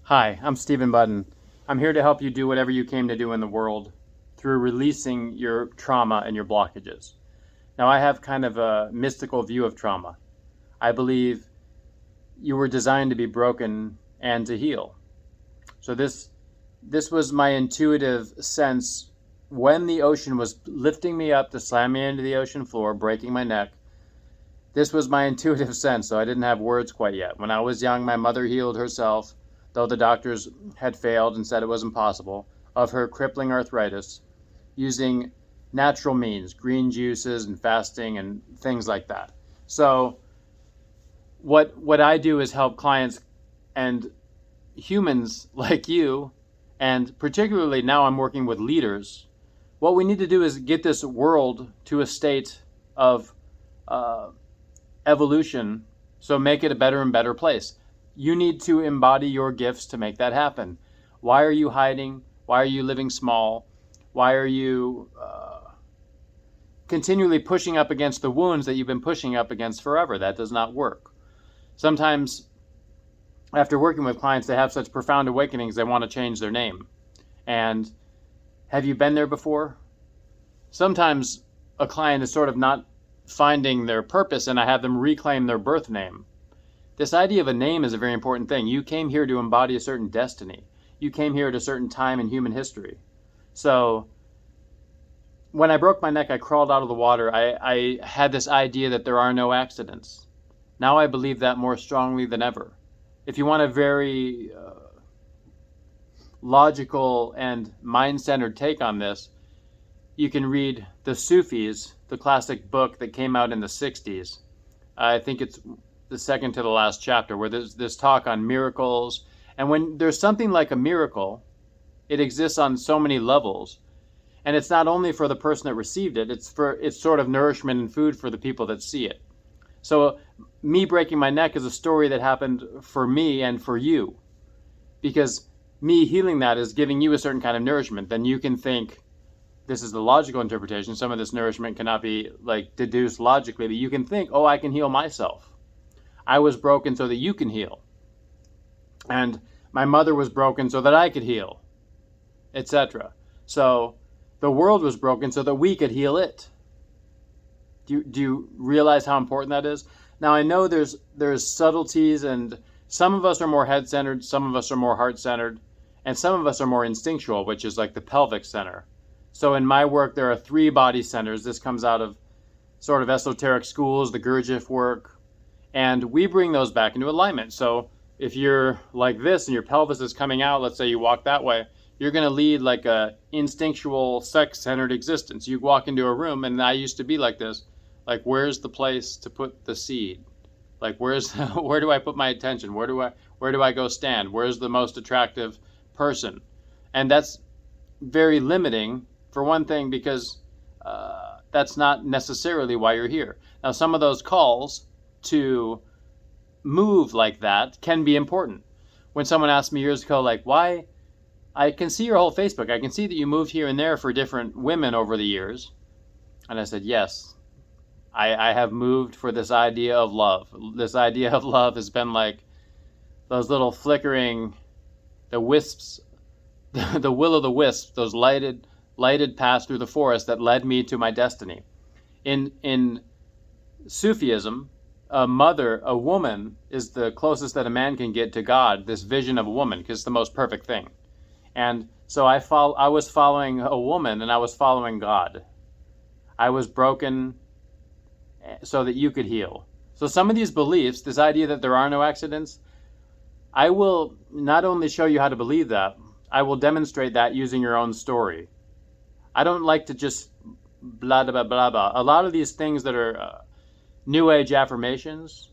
Hi, I'm Stephen Budden. I'm here to help you do whatever you came to do in the world through releasing your trauma and your blockages. Now, I have kind of a mystical view of trauma. I believe you were designed to be broken and to heal. So this was my intuitive sense when the ocean was lifting me up to slam me into the ocean floor, breaking my neck. This was my intuitive sense, so I didn't have words quite yet. When I was young, my mother healed herself, though the doctors had failed and said it was impossible, of her crippling arthritis using natural means, green juices and fasting and things like that. So what I do is help clients and humans like you, and particularly now I'm working with leaders. What we need to do is get this world to a state of evolution, so make it a better and better place. You need to embody your gifts to make that happen. Why are you hiding? Why are you living small? Why are you continually pushing up against the wounds that you've been pushing up against forever? That does not work. Sometimes after working with clients, they have such profound awakenings, they want to change their name. And have you been there before? Sometimes a client is sort of not finding their purpose, and I have them reclaim their birth name. This idea of a name is a very important thing. You came here to embody a certain destiny. You came here at a certain time in human history. So when I broke my neck, I crawled out of the water. I had this idea that there are no accidents. Now I believe that more strongly than ever. If you want a very logical and mind-centered take on this, you can read The Sufis, the classic book that came out in the 60s. I think it's the second to the last chapter, where there's this talk on miracles. And when there's something like a miracle, it exists on so many levels. And it's not only for the person that received it, it's sort of nourishment and food for the people that see it. So me breaking my neck is a story that happened for me and for you. Because me healing that is giving you a certain kind of nourishment. Then you can think, this is the logical interpretation. Some of this nourishment cannot be like deduced logically, but you can think, oh, I can heal myself. I was broken so that you can heal. And my mother was broken so that I could heal, etc. So the world was broken so that we could heal it. Do you realize how important that is? Now, I know there's subtleties, and some of us are more head-centered, some of us are more heart-centered, and some of us are more instinctual, which is like the pelvic center. So in my work, there are 3 body centers. This comes out of sort of esoteric schools, the Gurdjieff work, and we bring those back into alignment. So if you're like this and your pelvis is coming out, let's say you walk that way, you're going to lead like a instinctual, sex-centered existence. You walk into a room, and I used to be like this, like, where's the place to put the seed? Like, where do I put my attention? Where do I go stand? Where's the most attractive person? And that's very limiting, for one thing, because that's not necessarily why you're here. Now, some of those calls to move like that can be important. When someone asked me years ago, like, why, I can see your whole Facebook. I can see that you moved here and there for different women over the years. And I said, yes, I have moved for this idea of love. This idea of love has been like those little flickering, the wisps, the will-o'-the-wisp, those lighted paths through the forest that led me to my destiny. In Sufism, a woman is the closest that a man can get to God, this vision of a woman, because it's the most perfect thing. And so I was following a woman, and I was following God. I was broken so that you could heal. So some of these beliefs, this idea that there are no accidents, I will not only show you how to believe that, I will demonstrate that using your own story. I don't like to just blah, blah, blah, blah. A lot of these things that are New Age affirmations,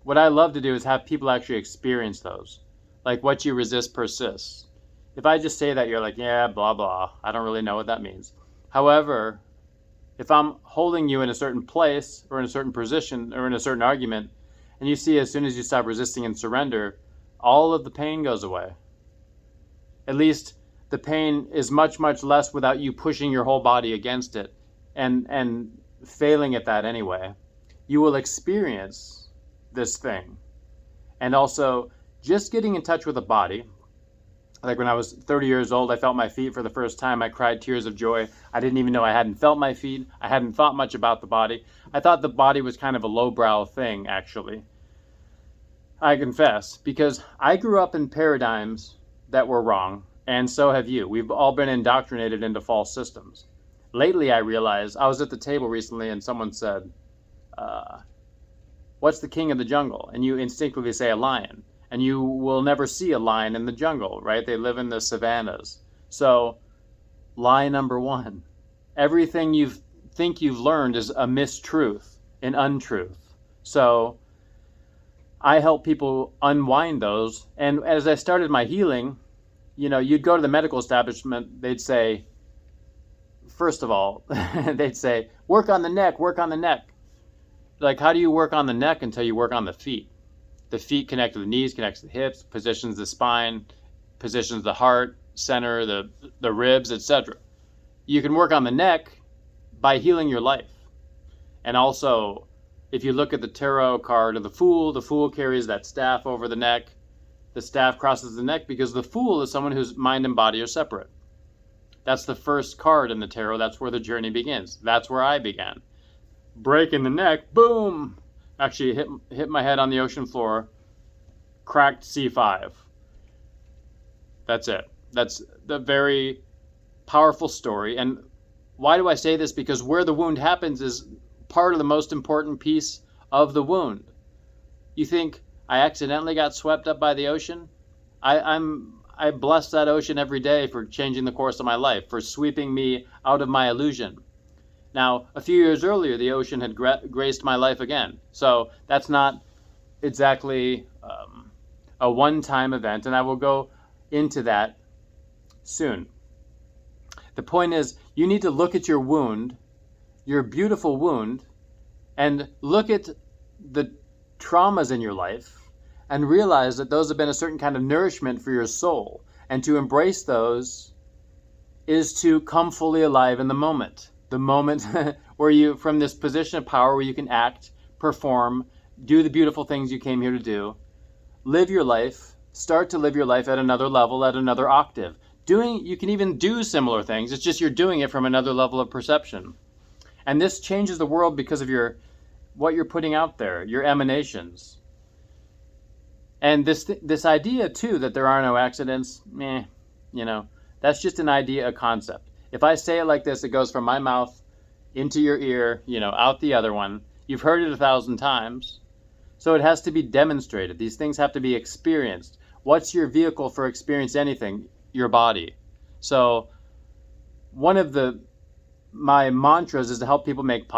what I love to do is have people actually experience those. Like, what you resist persists. If I just say that, you're like, yeah, blah, blah. I don't really know what that means. However, if I'm holding you in a certain place or in a certain position or in a certain argument, and you see as soon as you stop resisting and surrender, all of the pain goes away. At least the pain is much, much less without you pushing your whole body against it and failing at that anyway. You will experience this thing. And also, just getting in touch with the body, Like when I was 30 years old, I felt my feet for the first time. I cried tears of joy. I didn't even know I hadn't felt my feet. I hadn't thought much about the body. I thought the body was kind of a lowbrow thing, actually. I confess, because I grew up in paradigms that were wrong, and so have you. We've all been indoctrinated into false systems. Lately, I realized, I was at the table recently and someone said, what's the king of the jungle? And you instinctively say a lion. And you will never see a lion in the jungle, right? They live in the savannas. So, lie number one. Everything you think you've learned is a mistruth, an untruth. So, I help people unwind those. And as I started my healing, you'd go to the medical establishment, they'd say, first of all, they'd say, work on the neck, work on the neck. Like, how do you work on the neck until you work on the feet? The feet connect to the knees, connects to the hips, positions the spine, positions the heart, center, the ribs, etc. You can work on the neck by healing your life. And also, if you look at the tarot card of the Fool carries that staff over the neck. The staff crosses the neck because the Fool is someone whose mind and body are separate. That's the first card in the tarot. That's where the journey begins. That's where I began. Breaking the neck, boom! Actually hit my head on the ocean floor, cracked C5. That's it. That's the very powerful story. And why do I say this? Because where the wound happens is part of the most important piece of the wound. You think I accidentally got swept up by the ocean? I bless that ocean every day for changing the course of my life, for sweeping me out of my illusion. Now, a few years earlier, the ocean had graced my life again. So that's not exactly a one-time event, and I will go into that soon. The point is, you need to look at your wound, your beautiful wound, and look at the traumas in your life and realize that those have been a certain kind of nourishment for your soul. And to embrace those is to come fully alive in the moment. The moment where you, from this position of power where you can act, perform, do the beautiful things you came here to do, live your life, start to live your life at another level, at another octave. You can even do similar things. It's just you're doing it from another level of perception. And this changes the world because of what you're putting out there, your emanations. And this idea too that there are no accidents, that's just an idea, a concept. If I say it like this, it goes from my mouth into your ear, out the other one. You've heard it 1,000 times. So it has to be demonstrated. These things have to be experienced. What's your vehicle for experience anything? Your body. So one of my mantras is to help people make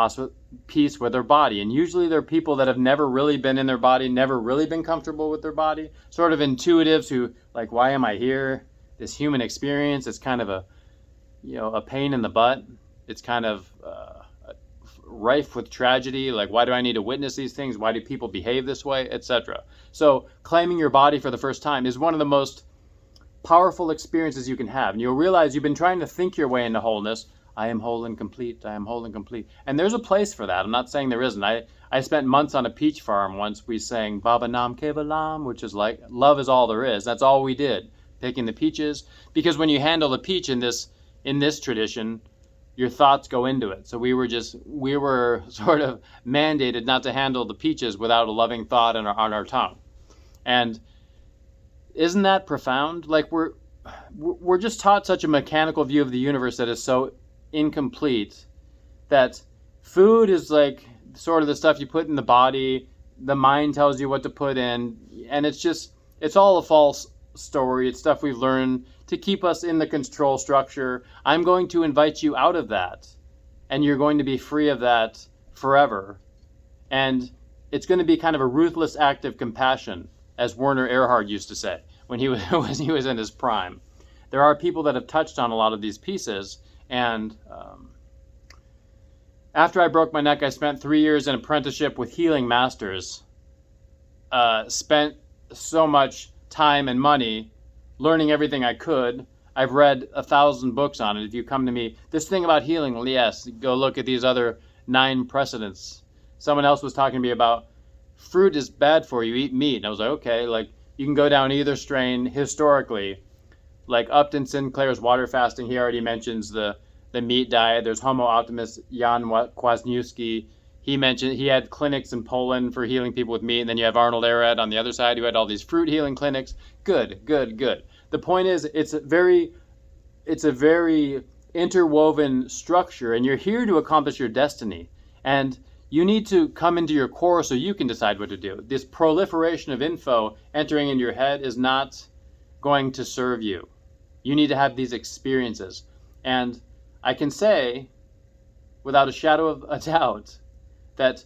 peace with their body. And usually they're people that have never really been in their body, never really been comfortable with their body. Sort of intuitives who, like, why am I here? This human experience is kind of a pain in the butt. It's kind of rife with tragedy. Like, why do I need to witness these things? Why do people behave this way, etc.? So claiming your body for the first time is one of the most powerful experiences you can have. And you'll realize you've been trying to think your way into wholeness. I am whole and complete. I am whole and complete. And there's a place for that. I'm not saying there isn't. I spent months on a peach farm once. We sang Baba Nam Kevalam, which is like, love is all there is. That's all we did, picking the peaches. Because when you handle a peach in this tradition, your thoughts go into it. So we were sort of mandated not to handle the peaches without a loving thought on our tongue. And isn't that profound? Like we're just taught such a mechanical view of the universe that is so incomplete, that food is like sort of the stuff you put in the body, the mind tells you what to put in, and it's all a false story. It's stuff we've learned to keep us in the control structure. I'm going to invite you out of that, and you're going to be free of that forever. And it's going to be kind of a ruthless act of compassion, as Werner Erhard used to say when he was in his prime. There are people that have touched on a lot of these pieces, and after I broke my neck, I spent 3 years in apprenticeship with healing masters, spent so much time and money learning everything I could. I've read 1,000 books on it. If you come to me, this thing about healing, well, yes, go look at these other 9 precedents. Someone else was talking to me about fruit is bad for you, eat meat. And I was like, okay, like you can go down either strain historically. like Upton Sinclair's water fasting, he already mentions the meat diet. There's Homo Optimus, Jan Kwasniewski. He had clinics in Poland for healing people with meat, and then you have Arnold Ehret on the other side who had all these fruit healing clinics. Good. The point is, it's a very interwoven structure, and you're here to accomplish your destiny. And you need to come into your core so you can decide what to do. This proliferation of info entering into your head is not going to serve you. You need to have these experiences. And I can say, without a shadow of a doubt, that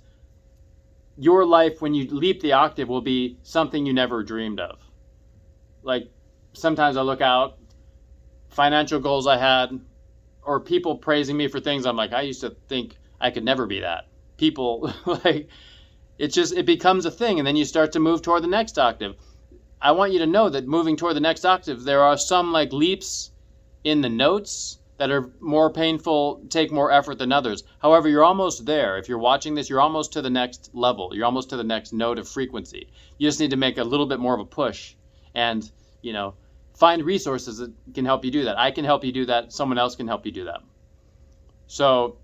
your life, when you leap the octave, will be something you never dreamed of. Like, sometimes I look out, financial goals I had, or people praising me for things, I'm like, I used to think I could never be that. People, like, it becomes a thing, and then you start to move toward the next octave. I want you to know that moving toward the next octave, there are some like leaps in the notes that are more painful, take more effort than others. However, you're almost there. If you're watching this, you're almost to the next level. You're almost to the next note of frequency. You just need to make a little bit more of a push and, find resources that can help you do that. I can help you do that. Someone else can help you do that. So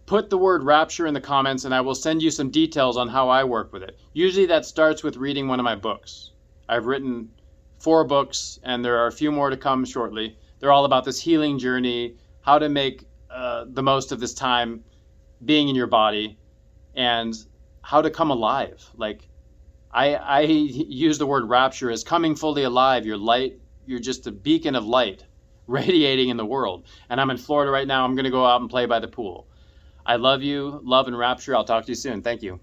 put the word rapture in the comments and I will send you some details on how I work with it. Usually that starts with reading one of my books. I've written 4 books and there are a few more to come shortly. They're all about this healing journey, how to make the most of this time being in your body, and how to come alive. Like, I use the word rapture as coming fully alive. You're just a beacon of light radiating in the world. And I'm in Florida right now. I'm going to go out and play by the pool. I love you, love and rapture. I'll talk to you soon. Thank you.